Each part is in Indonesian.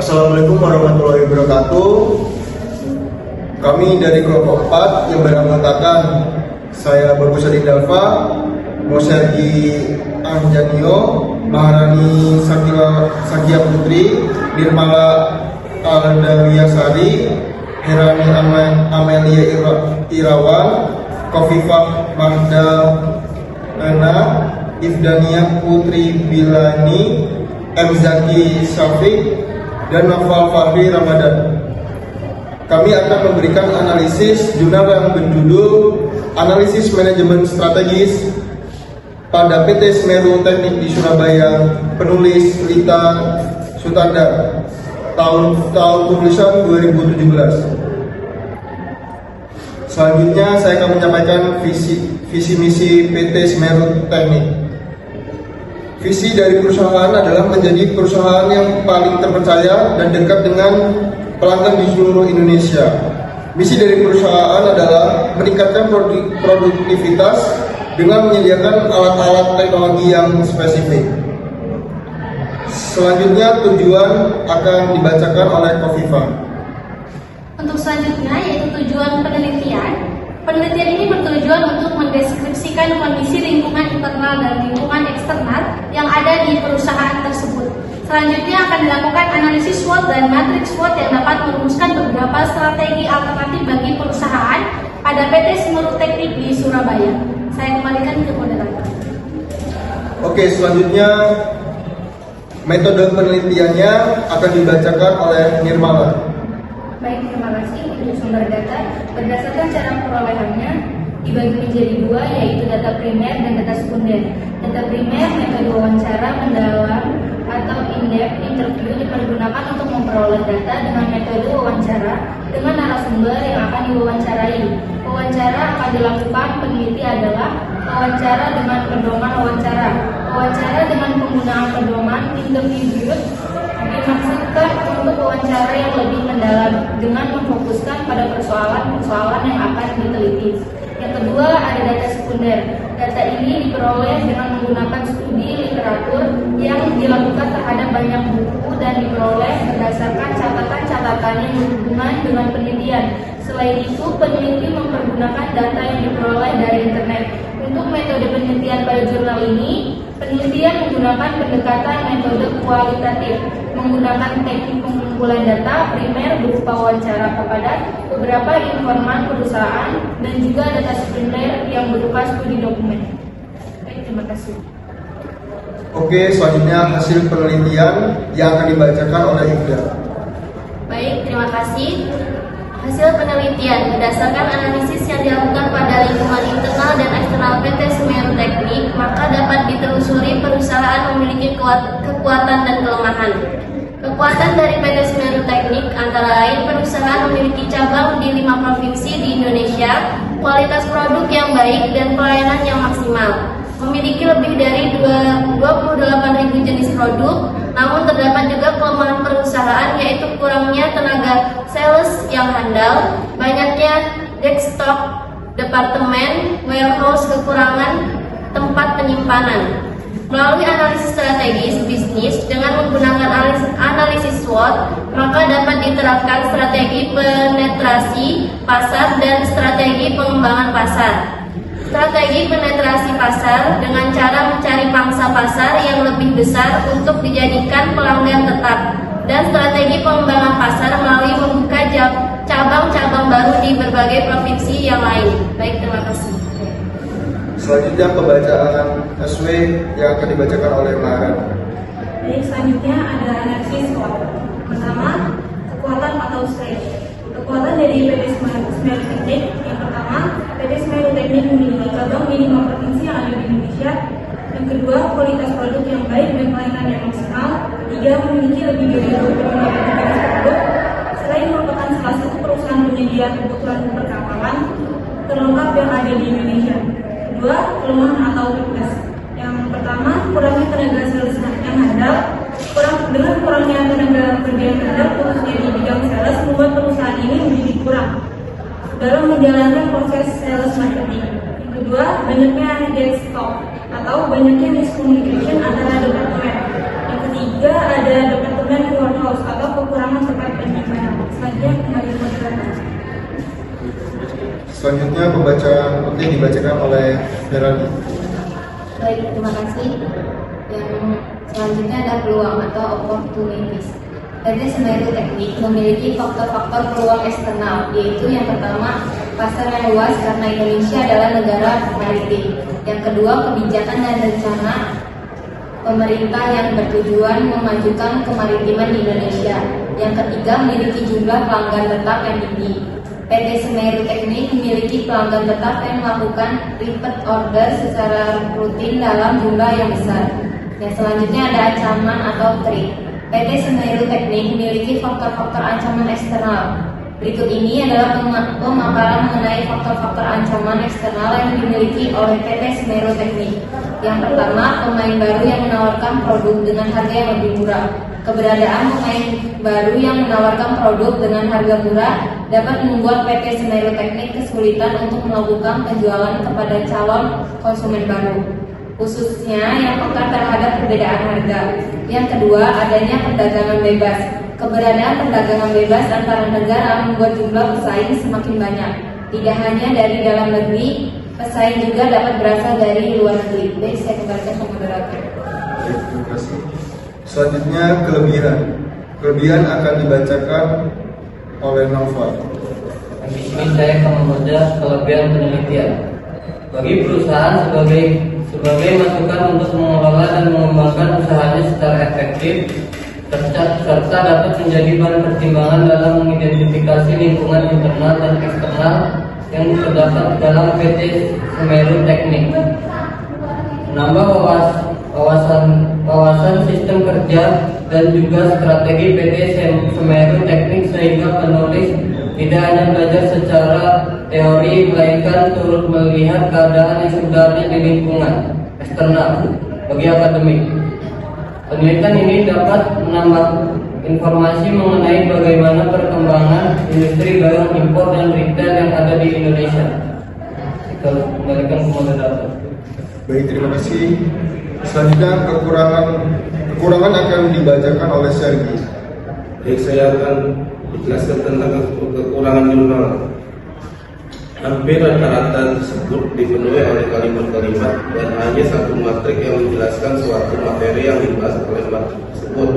Assalamualaikum warahmatullahi wabarakatuh. Kami dari kelompok 4 yang beranggotakan saya Bagus Adi Dalva, Mosergi Anjanio, Maharani Sakia Putri, Nirmala Aldawiyasari, Herani Amelia Irawan, Kofifah Magdalena, Ifdania Putri Bilani, M. Zaki Syafiq, dan Noval Fahri Ramadan. Kami akan memberikan analisis jurnal yang berjudul Analisis Manajemen Strategis pada PT Semeru Teknik di Surabaya, penulis Lita Sutanda, tahun tulisan 2017. Selanjutnya saya akan menyampaikan visi misi PT Semeru Teknik. Visi dari perusahaan adalah menjadi perusahaan yang paling terpercaya dan dekat dengan pelanggan di seluruh Indonesia. Misi dari perusahaan adalah meningkatkan produktivitas dengan menyediakan alat-alat teknologi yang spesifik. Selanjutnya tujuan akan dibacakan oleh Kofifah. Untuk selanjutnya yaitu tujuan penelitian. Penelitian ini bertujuan untuk mendeskripsikan kondisi lingkungan internal dan lingkungan eksternal yang ada di perusahaan tersebut. Selanjutnya akan dilakukan analisis SWOT dan matriks SWOT yang dapat merumuskan beberapa strategi alternatif bagi perusahaan pada PT Semeru Teknik di Surabaya. Saya kembalikan ke moderator. Oke, selanjutnya metode penelitiannya akan dibacakan oleh Nirmala. Baik, terima kasih untuk sumber data. Berdasarkan cara perolehannya dibagi menjadi dua, yaitu data primer dan data sekunder. Data primer, metode wawancara mendalam atau in-depth interview dipergunakan untuk memperoleh data dengan metode wawancara dengan narasumber yang akan diwawancarai. Wawancara akan dilakukan peneliti adalah wawancara dengan pedoman wawancara. Wawancara dengan penggunaan pedoman interview dimaksudkan untuk wawancara yang lebih mendalam dengan memfokuskan pada persoalan-persoalan yang akan diteliti. Yang kedua, ada data sekunder. Data ini diperoleh dengan menggunakan studi literatur yang dilakukan terhadap banyak buku dan diperoleh berdasarkan catatan-catatan yang berhubungan dengan penelitian. Selain itu, peneliti mempergunakan data yang diperoleh dari internet. Untuk metode penelitian pada jurnal ini, penelitian menggunakan pendekatan metode kualitatif, menggunakan teknik pengumpulan data primer berupa wawancara kepada beberapa informan perusahaan dan juga data sekunder yang berupa studi dokumen. Baik, terima kasih. Oke, selanjutnya hasil penelitian yang akan dibacakan oleh Ifda. Baik, terima kasih. Hasil penelitian berdasarkan analisis yang dilakukan pada lingkungan internal dan eksternal PT Semeru Teknik, maka dapat ditelusuri perusahaan memiliki kekuatan dan kelemahan. Kekuatan dari PT Semeru Teknik antara lain perusahaan memiliki cabang di 5 provinsi di Indonesia, kualitas produk yang baik dan pelayanan yang maksimal. Memiliki lebih dari 28.000 jenis produk, namun terdapat juga kelemahan perusahaan yaitu kurangnya tenaga sales yang handal, banyaknya desktop departemen, warehouse, kekurangan tempat penyimpanan. Melalui analisis strategis bisnis dengan menggunakan analisis SWOT, maka dapat diterapkan strategi penetrasi pasar dan strategi pengembangan pasar. Strategi penetrasi pasar dengan cara mencari pangsa pasar yang lebih besar untuk dijadikan pelanggan tetap, dan strategi pengembangan pasar melalui membuka cabang-cabang baru di berbagai provinsi yang lain. Baik, terima kasih. Selanjutnya pembacaan SW yang akan dibacakan oleh Maharani. Baik, selanjutnya ada analisis SWOT. Pertama, kekuatan atau strength. Kekuatan dari PT Semeru Teknik. Yang pertama, PT Semeru Teknik memiliki cabang di 5 provinsi yang ada di Indonesia. Yang kedua, kualitas produk yang baik dan pelayanan yang maksimal. Ketiga, memiliki lebih dari 28 jenis produk. Selain merupakan salah satu perusahaan penyedia kebutuhan perkapalan terlengkap yang ada di Indonesia. Kedua, kelemahan atau weakness. Yang pertama, kurangnya tenaga sales yang handal. Dengan kurangnya tenaga kerja yang handal, khususnya di bidang sales, membuat perusahaan ini menjadi kurang dalam menjalankan proses sales marketing. Yang kedua, banyaknya dead stock atau banyaknya miscommunication antara departemen. Yang ketiga, ada departemen warehouse atau kekurangan Selanjutnya pembacaan dibacakan oleh Herani. Baik, terima kasih. Yang selanjutnya ada peluang atau opportunities. PT Semeru Teknik memiliki faktor-faktor peluang eksternal, yaitu yang pertama, pasar yang luas karena Indonesia adalah negara maritim. Yang kedua, kebijakan dan rencana pemerintah yang bertujuan memajukan kemaritiman di Indonesia. Yang ketiga, memiliki jumlah pelanggan tetap yang tinggi. PT Semeru Teknik memiliki pelanggan tetap yang melakukan repeat order secara rutin dalam jumlah yang besar. Yang selanjutnya ada ancaman atau threat. PT Semeru Teknik memiliki faktor-faktor ancaman eksternal. Berikut ini adalah pemaparan mengenai faktor-faktor ancaman eksternal yang dimiliki oleh PT Semeru Teknik. Yang pertama, pemain baru yang menawarkan produk dengan harga yang lebih murah. Keberadaan pemain baru yang menawarkan produk dengan harga murah dapat membuat PT Semeru Teknik kesulitan untuk melakukan penjualan kepada calon konsumen baru, khususnya yang peka terhadap perbedaan harga. Yang kedua, adanya perdagangan bebas. Keberadaan perdagangan bebas antara negara membuat jumlah pesaing semakin banyak. Tidak hanya dari dalam negeri, pesaing juga dapat berasal dari luar negeri. Baik, saya kembalikan ke moderator. Baik, terima kasih. Selanjutnya kelebihan. Kelebihan akan dibacakan oleh Nova. Di sini saya akan membaca kelebihan penelitian. Bagi perusahaan sebagai masukan untuk mengelola dan mengembangkan usahanya secara efektif, serta dapat menjadi bahan pertimbangan dalam mengidentifikasi lingkungan internal dan eksternal yang terdapat dalam PT Semeru Teknik. Menambah wawasan sistem kerja dan juga strategi PT Semeru Teknik sehingga penulis tidak hanya belajar secara teori melainkan turut melihat keadaan yang sebenarnya di lingkungan eksternal bagi akademik. Penelitian ini dapat menambah informasi mengenai bagaimana perkembangan industri barang impor dan retail yang ada di Indonesia. Kita kembalikan ke moderator. Baik, terima kasih. Selanjutnya kekurangan akan dibacakan oleh Sergi. Baik, saya akan menjelaskan tentang kekurangan jurnal. Hampir rata-rata tersebut dipenuhi oleh kalimat-kalimat dan hanya satu matrik yang menjelaskan suatu materi yang dibahas oleh matrik tersebut,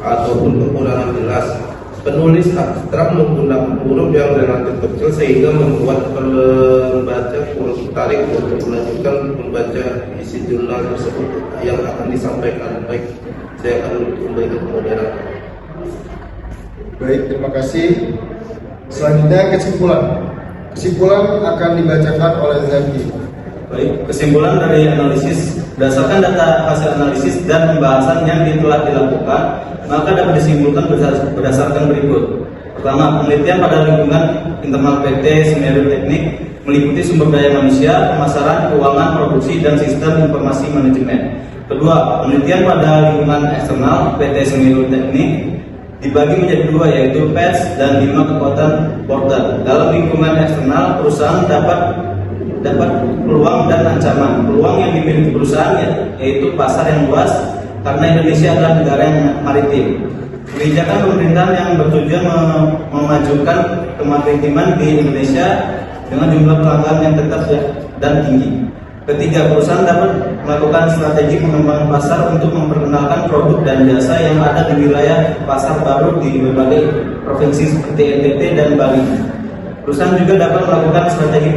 ataupun kekurangan jelas. Penulis abstrak menggunakan huruf yang relatif kecil sehingga membuat pembaca kurang tertarik untuk melanjutkan membaca isi jurnal tersebut yang akan disampaikan. Baik, saya akan kembali ke moderator. Baik, terima kasih. Selanjutnya kesimpulan akan dibacakan oleh Zaki. Baik, kesimpulan dari analisis berdasarkan data hasil analisis dan pembahasan yang telah dilakukan, maka dapat disimpulkan berdasarkan berikut. Pertama, penelitian pada lingkungan internal PT Semeru Teknik meliputi sumber daya manusia, pemasaran, keuangan, produksi, dan sistem informasi manajemen. Kedua, penelitian pada lingkungan eksternal PT Semeru Teknik dibagi menjadi dua, yaitu pers dan 5 kekuatan porter. Dalam lingkungan eksternal, perusahaan dapat peluang dan ancaman. Peluang yang dimiliki perusahaan yaitu pasar yang luas karena Indonesia adalah negara yang maritim. Kebijakan pemerintahan yang bertujuan memajukan kemaritiman di Indonesia dengan jumlah pelanggan yang tetap dan tinggi. Ketiga, perusahaan dapat melakukan strategi pengembangan pasar untuk memperkenalkan produk dan jasa yang ada di wilayah pasar baru di berbagai provinsi seperti NTT dan Bali. Perusahaan juga dapat melakukan strategi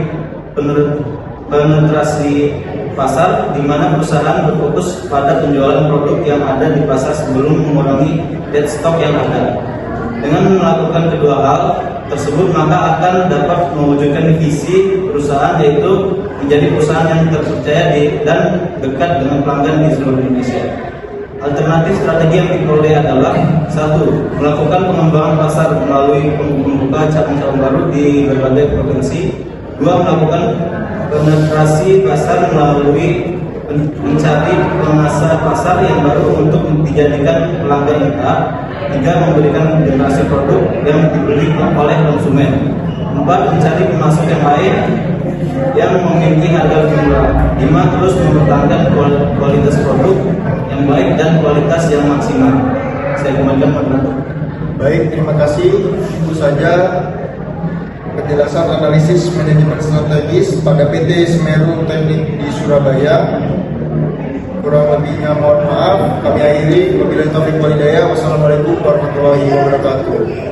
penetrasi pasar, di mana perusahaan berfokus pada penjualan produk yang ada di pasar sebelum mengurangi dead stock yang ada. Dengan melakukan kedua hal tersebut, maka akan dapat mewujudkan visi perusahaan, yaitu menjadi perusahaan yang terpercaya dan dekat dengan pelanggan di seluruh Indonesia. Alternatif strategi yang diperoleh adalah: 1. Melakukan pengembangan pasar melalui membuka cabang-cabang baru di berbagai provinsi. 2. Melakukan penetrasi pasar melalui mencari pengasar pasar yang baru untuk dijadikan pelanggan kita. 3. Memberikan generasi produk yang dibeli oleh konsumen. 4. Mencari pemasok yang baik yang memiliki harga lebih murah. 5. Terus mempertahankan kualitas produk yang baik dan kualitas yang maksimal. Saya kembalikan moderator. Baik, terima kasih. Itu saja penjelasan analisis manajemen strategis pada PT Semeru Teknik di Surabaya. Kurang lebihnya mohon maaf. Kami akhiri. Wabillahi taufiq wal hidayah. Wassalamualaikum warahmatullahi wabarakatuh.